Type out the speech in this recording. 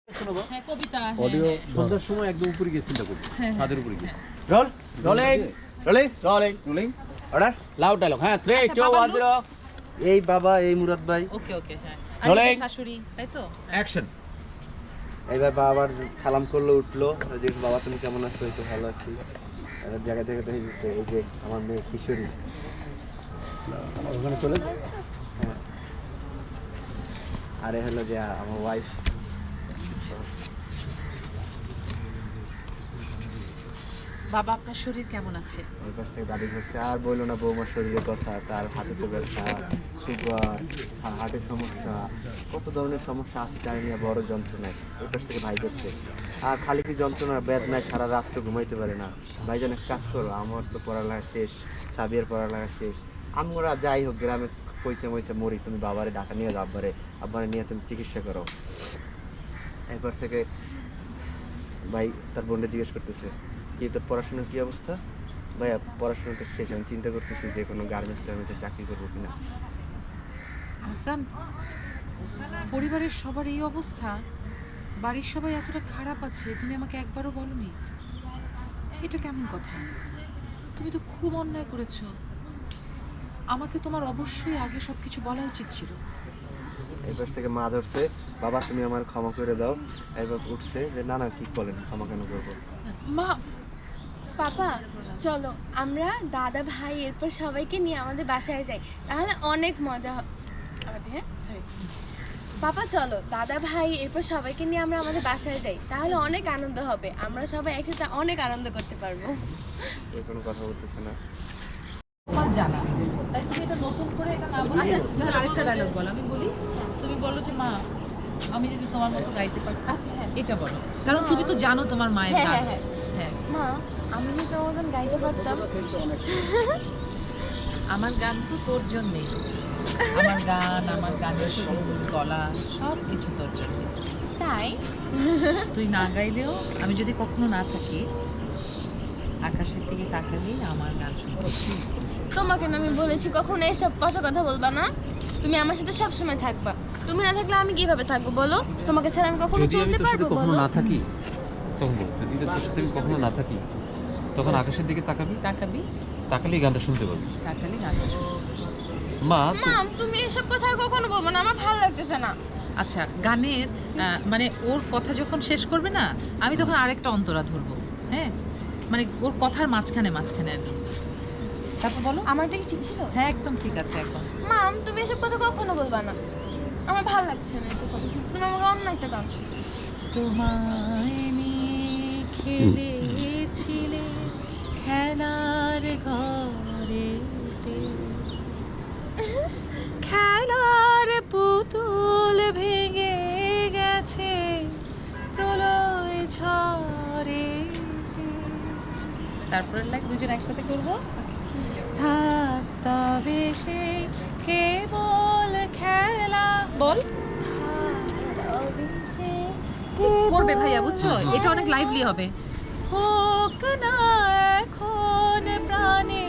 হ্যাঁ কবিতা অডিও সন্ধ্যার সময় একদম উপরে গিয়ে চিন্তা করবি ছাদের উপরে গিয়ে roll rolling rolling rolling rolling order loud dialogue হ্যাঁ 3 2 1 0 এই বাবা এই মুরাদ ভাই ওকে ওকে হ্যাঁ রোলিং শাশুড়ি তাই তো অ্যাকশন এইবার বাবা আবার সালাম করলো উঠলো যে বাবা তুমি কেমন আছো এই তো ভালো আছি এবার জায়গা থেকে তো এই যে আমার মেয়ে কিশোরী ওখানে চলে হ্যাঁ আরে হলো যে আমার ওয়াইফ বাবা আপনার শরীর কেমন আছে ওই পাশ থেকে দাবি করছে আর বললো না বৌমার শরীরের কথা তার হাঁটুতে ব্যথা সুগার হার্টের সমস্যা কত ধরনের সমস্যা আছে তাই নিয়ে বড় যন্ত্রণায় ওই পাশ থেকে ভাই করছে আর খালি কি যন্ত্রণা বেদনায় সারা রাত তো ঘুমাইতে পারে না ভাইজান এক কাজ করো আমার তো পড়ালেখা শেষ সাবিয়ার পড়ালেখা শেষ আমরা যাই হোক গ্রামে পয়সা ময়সা মরি তুমি বাবারে ঢাকা নিয়ে যাও আব্বারে নিয়ে তুমি চিকিৎসা করো এরপর থেকে ভাই তার বোনকে জিজ্ঞেস করতেছে কি তোর পড়াশোনার কি অবস্থা ভাইয়া পড়াশোনা তো শেষ আমি চিন্তা করতেছি যে কোনো গার্মেন্টসে চাকরি করবো কিনা হাসান পরিবারের সবার এই অবস্থা বাড়ির সবাই এতটা খারাপ আছে তুমি আমাকে একবারও বলনি এটা কেমন কথা তুমি তো খুব অন্যায় করেছো আমাকে তোমার অবশ্যই আগে সবকিছু বলা উচিত ছিল এরপর থেকে মা ধরছে বাবা তুমি আমার ক্ষমা করে দাও এরপর উঠছে যে না না কি বলেন ক্ষমা কেন করবো মা পাপা চলো আমরা দাদা ভাই এরপর সবাইকে নিয়ে আমাদের বাসায় যাই তাহলে অনেক মজা হবে হ্যাঁ সরি পাপা চলো দাদা ভাই এরপর সবাইকে নিয়ে আমরা আমাদের বাসায় যাই তাহলে অনেক আনন্দ হবে আমরা সবাই একসাথে অনেক আনন্দ করতে পারবো কেউ কোনো কথা বলতেছে না তোমার জানা তাই তুমি এটা নতুন করে এটা না বলে আরেকটা ডায়লগ বলো আমি বলি তুমি বলো যে মা আমি যদি তোমার মতো গাইতে পারি আচ্ছা হ্যাঁ এটা বলো কারণ তুমি তো জানো তোমার মায়ের হ্যাঁ গান হ্যাঁ হ্যাঁ মা আমি যদি তোমার মতন গাইতে পারতাম আমার গান তো তোর জন্যেই আমার গান আমার গানের সুর গলা সব কিছু তোর জন্য তাই তুই না গাইলেও আমি যদি কখনো না থাকি আকাশের দিকে তাকালেই আমার গান শুনতে তোমাকে না আমি বলেছি কখনো এসব কথা বলবা না তুমি আমার সাথে সব সময় থাকবা তুমি না থাকলে আমি কিভাবে থাকবো বলো তোমাকে ছাড়া আমি কখনো যদি আমি চলতে তোর সাথে পারবো কখনো বলো না থাকি তখন বল যদি তোর সাথে আমি কখনো না থাকি তখন আকাশের দিকে তাকাবি তাকাবি তাকালেই গানটা শুনতে পাবি তাকালেই গান শুনতে মা মা তুমি এসব কথা আর কখনো বলবো না আমার ভালো লাগতেছে না আচ্ছা গানের মানে ওর কথা যখন শেষ করবে না আমি তখন আরেকটা অন্তরা ধরবো হ্যাঁ মানে ওর কথার মাঝখানে আর কি তারপর বলো আমারটা কি ঠিক ছিল হ্যাঁ একদম ঠিক আছে এখন মাম তুমি এসব কথা কখনো বলবা না আমার ভালো লাগছে না এসব কথা শুনতে তুমি আমাকে অন্য একটা গান শোনো তোমায় নিয়ে খেলেছিলে খেলার ঘরেতে খেলার পুতুল ভেঙে গেছে প্রলয় ঝড়ে তারপর লাইক দুজন একসাথে করবো থাক তবে সে কেবল খেলা বল করবে ভাইয়া বুঝছো এটা অনেক লাইভলি হবে হোক না এখন প্রাণে